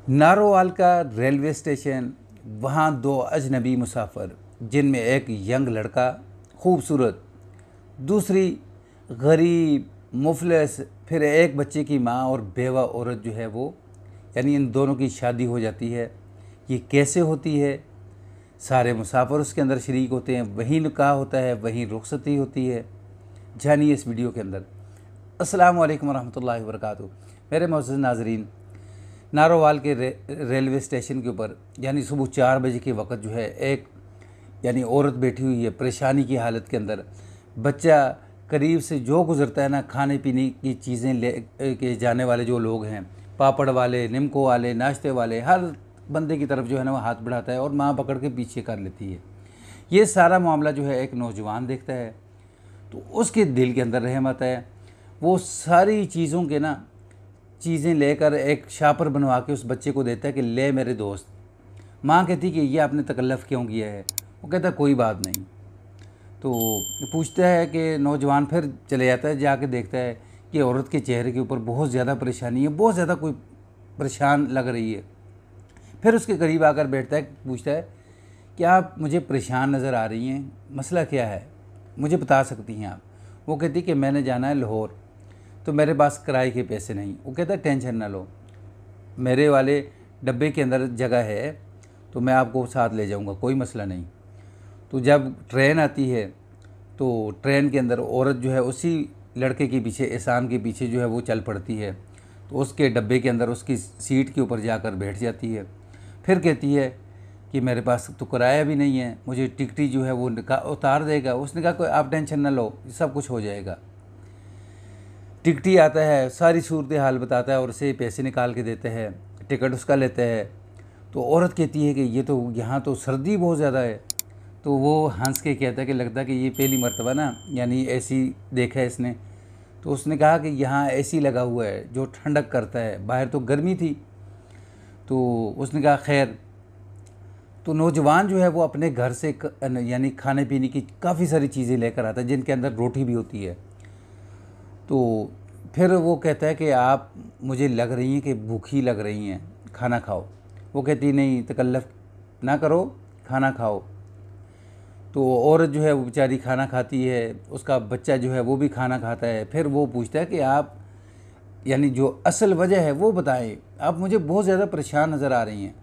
नारोवाल का railway station, वहाँ दो अजनबी मुसाफिर, जिनमें एक यंग लड़का खूबसूरत, दूसरी गरीब मुफलिस, फिर एक बच्चे की माँ और बेवा औरत जो है वो, यानी इन दोनों की शादी हो जाती है। ये कैसे होती है? सारे मुसाफिर उसके अंदर शरीक होते हैं, वहीं निकाह होता है, वहीं रुखसती होती है। जानिए इस वीडियो के अंदर। अस्सलाम वालेकुम रहमतुल्लाहि व बरकातहू। मेरे मोअज़्ज़ज़ नाज़रीन, नारोवाल के रेलवे स्टेशन के ऊपर यानी सुबह 4 बजे के वक्त जो है एक यानी औरत बैठी हुई है परेशानी की हालत के अंदर। बच्चा करीब से जो गुज़रता है ना, खाने पीने की चीज़ें ले के जाने वाले जो लोग हैं, पापड़ वाले, निमको वाले, नाश्ते वाले, हर बंदे की तरफ जो है ना वो हाथ बढ़ाता है और माँ पकड़ के पीछे कर लेती है। ये सारा मामला जो है एक नौजवान देखता है तो उसके दिल के अंदर रहमत है। वो सारी चीज़ों के ना चीज़ें लेकर एक शापर बनवा के उस बच्चे को देता है कि ले मेरे दोस्त। माँ कहती कि ये आपने तकल्लफ़ क्यों किया है? वो कहता कोई बात नहीं। तो पूछता है कि नौजवान फिर चले जाता है, जाके देखता है कि औरत के चेहरे के ऊपर बहुत ज़्यादा परेशानी है, बहुत ज़्यादा कोई परेशान लग रही है। फिर उसके करीब आकर बैठता है, पूछता है कि आप मुझे परेशान नज़र आ रही हैं, मसला क्या है, मुझे बता सकती हैं आप? वो कहती कि मैंने जाना है लाहौर, तो मेरे पास किराए के पैसे नहीं। वो कहता है टेंशन ना लो, मेरे वाले डब्बे के अंदर जगह है, तो मैं आपको साथ ले जाऊंगा, कोई मसला नहीं। तो जब ट्रेन आती है तो ट्रेन के अंदर औरत जो है उसी लड़के के पीछे, एहसान के पीछे जो है वो चल पड़ती है। तो उसके डब्बे के अंदर उसकी सीट के ऊपर जाकर बैठ जाती है। फिर कहती है कि मेरे पास तो किराया भी नहीं है, मुझे टिकटी जो है वो उतार देगा। उसने कहा कोई आप टेंशन ना लो, सब कुछ हो जाएगा। टिकटी आता है, सारी सूरत हाल बताता है और उसे पैसे निकाल के देते हैं, टिकट उसका लेते हैं। तो औरत कहती है कि ये तो यहाँ तो सर्दी बहुत ज़्यादा है। तो वो हंस के कहता है कि लगता है कि ये पहली मर्तबा ना यानी एसी देखा है इसने। तो उसने कहा कि यहाँ एसी लगा हुआ है जो ठंडक करता है, बाहर तो गर्मी थी। तो उसने कहा खैर। तो नौजवान जो है वो अपने घर से यानी खाने पीने की काफ़ी सारी चीज़ें लेकर आता है, जिनके अंदर रोटी भी होती है। तो फिर वो कहता है कि आप मुझे लग रही हैं कि भूखी लग रही हैं, खाना खाओ। वो कहती नहीं, तकल्लफ़ ना करो, खाना खाओ। तो औरत जो है वो बेचारी खाना खाती है, उसका बच्चा जो है वो भी खाना खाता है। फिर वो पूछता है कि आप यानी जो असल वजह है वो बताएं, आप मुझे बहुत ज़्यादा परेशान नज़र आ रही हैं।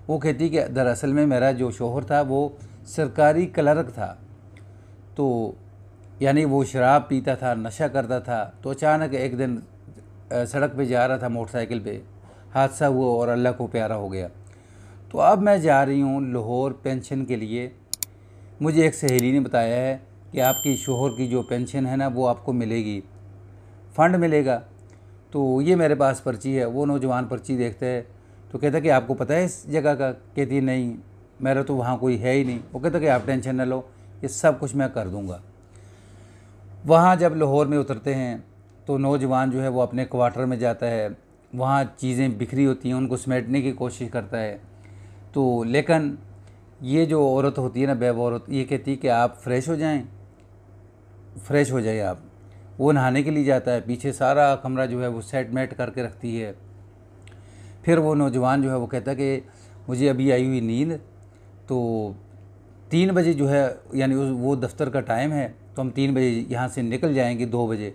वो कहती कि दरअसल में मेरा जो शौहर था वो सरकारी क्लर्क था, तो यानी वो शराब पीता था, नशा करता था। तो अचानक एक दिन सड़क पे जा रहा था मोटरसाइकिल पे, हादसा हुआ और अल्लाह को प्यारा हो गया। तो अब मैं जा रही हूँ लाहौर पेंशन के लिए। मुझे एक सहेली ने बताया है कि आपकी शौहर की जो पेंशन है ना वो आपको मिलेगी, फ़ंड मिलेगा। तो ये मेरे पास पर्ची है। वो नौजवान पर्ची देखते हैं तो कहता कि आपको पता है इस जगह का? कहती नहीं, मेरा तो वहाँ कोई है ही नहीं। वो कहता कि आप टेंशन ना लो, ये सब कुछ मैं कर दूँगा। वहाँ जब लाहौर में उतरते हैं तो नौजवान जो है वो अपने क्वार्टर में जाता है। वहाँ चीज़ें बिखरी होती हैं, उनको समेटने की कोशिश करता है। तो लेकिन ये जो औरत होती है ना, बेव औरत, ये कहती है कि आप फ्रेश हो जाएं, फ्रेश हो जाएं आप। वो नहाने के लिए जाता है, पीछे सारा कमरा जो है वो सेट मेट करके रखती है। फिर वो नौजवान जो है वो कहता है कि मुझे अभी आई हुई नींद, तो 3 बजे जो है यानी वो दफ्तर का टाइम है, तो हम 3 बजे यहाँ से निकल जाएंगे 2 बजे,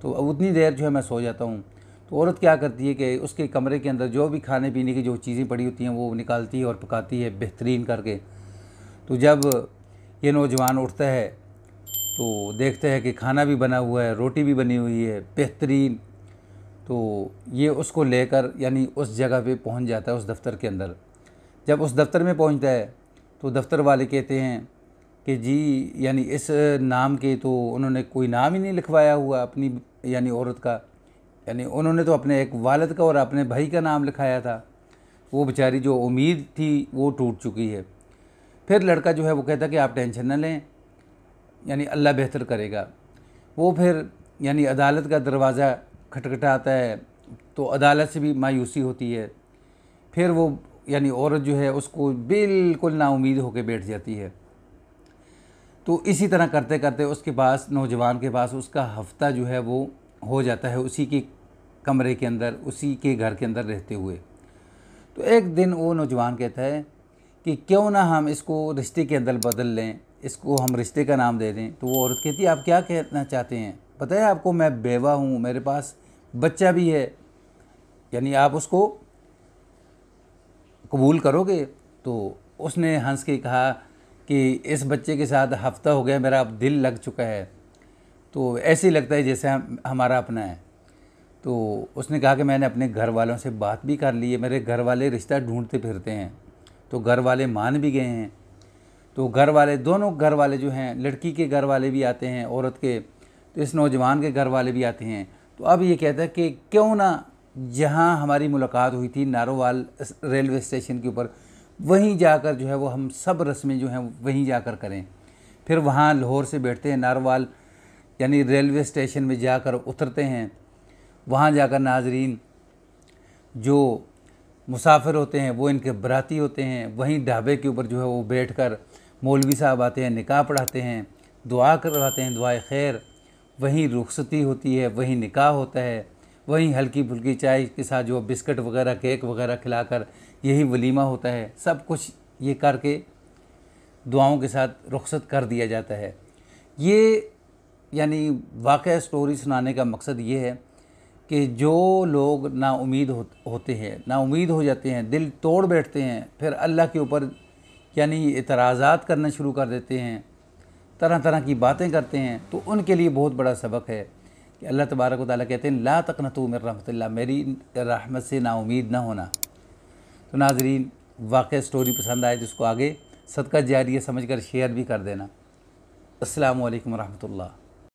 तो उतनी देर जो है मैं सो जाता हूँ। तो औरत क्या करती है कि उसके कमरे के अंदर जो भी खाने पीने की जो चीज़ें पड़ी होती हैं वो निकालती है और पकाती है बेहतरीन करके। तो जब ये नौजवान उठता है तो देखते हैं कि खाना भी बना हुआ है, रोटी भी बनी हुई है बेहतरीन। तो ये उसको लेकर यानी उस जगह पे पहुंच जाता है, उस दफ़्तर के अंदर। जब उस दफ़्तर में पहुंचता है तो दफ़्तर वाले कहते हैं कि जी यानी इस नाम के तो उन्होंने कोई नाम ही नहीं लिखवाया हुआ अपनी यानी औरत का, यानी उन्होंने तो अपने एक वालिद का और अपने भाई का नाम लिखाया था। वो बेचारी जो उम्मीद थी वो टूट चुकी है। फिर लड़का जो है वो कहता कि आप टेंशन न लें, यानी अल्लाह बेहतर करेगा। वो फिर यानी अदालत का दरवाज़ा खटखटाता है तो अदालत से भी मायूसी होती है। फिर वो यानी औरत जो है उसको बिल्कुल नाउम्मीद होकर बैठ जाती है। तो इसी तरह करते करते उसके पास, नौजवान के पास, उसका हफ्ता जो है वो हो जाता है उसी के कमरे के अंदर, उसी के घर के अंदर रहते हुए। तो एक दिन वो नौजवान कहता है कि क्यों ना हम इसको रिश्ते के अंदर बदल लें, इसको हम रिश्ते का नाम दे दें। तो वो औरत कहती है आप क्या कहना चाहते हैं? पता है आपको मैं बेवा हूँ, मेरे पास बच्चा भी है, यानी आप उसको कबूल करोगे? तो उसने हंस के कहा कि इस बच्चे के साथ हफ्ता हो गया, मेरा अब दिल लग चुका है, तो ऐसे ही लगता है जैसे हमारा अपना है। तो उसने कहा कि मैंने अपने घर वालों से बात भी कर ली है, मेरे घर वाले रिश्ता ढूंढते फिरते हैं, तो घर वाले मान भी गए हैं। तो घर वाले, दोनों घर वाले जो हैं, लड़की के घर वाले भी आते हैं, औरत के, तो इस नौजवान के घर वाले भी आते हैं। तो अब ये कहता है कि क्यों ना जहाँ हमारी मुलाकात हुई थी नारोवाल रेलवे स्टेशन के ऊपर, वहीं जाकर जो है वो हम सब रस्में जो हैं वहीं जाकर करें। फिर वहाँ लाहौर से बैठते हैं, नारोवाल यानी रेलवे स्टेशन में जाकर उतरते हैं। वहाँ जाकर नाजरीन जो मुसाफिर होते हैं वो इनके बराती होते हैं, वहीं ढाबे के ऊपर जो है वो बैठकर मौलवी साहब आते हैं, निकाह पढ़ाते हैं, दुआ करवाते हैं, दुआए खैर। वहीं रुखसती होती है, वहीं निकाह होता है, वहीं हल्की फुल्की चाय के साथ जो बिस्किट वगैरह केक वगैरह खिलाकर यही वलीमा होता है। सब कुछ ये करके दुआओं के साथ रुखसत कर दिया जाता है। ये यानी वाक़या स्टोरी सुनाने का मकसद ये है कि जो लोग नाउमीद होते हैं, नाउमीद हो जाते हैं, दिल तोड़ बैठते हैं, फिर अल्लाह के ऊपर यानी इतराज़ात करना शुरू कर देते हैं, तरह तरह की बातें करते हैं, तो उनके लिए बहुत बड़ा सबक है कि अल्लाह तबारक व तआला कहते हैं ला तक़नतू मिन रहमतिल्लाह, मेरी रहमत से नाउमीद ना होना। तो नाज़रीन वाक़या स्टोरी पसंद आए तो उसको आगे सदका जारिया समझकर शेयर भी कर देना। अस्सलामु अलैकुम रहमतुल्लाह।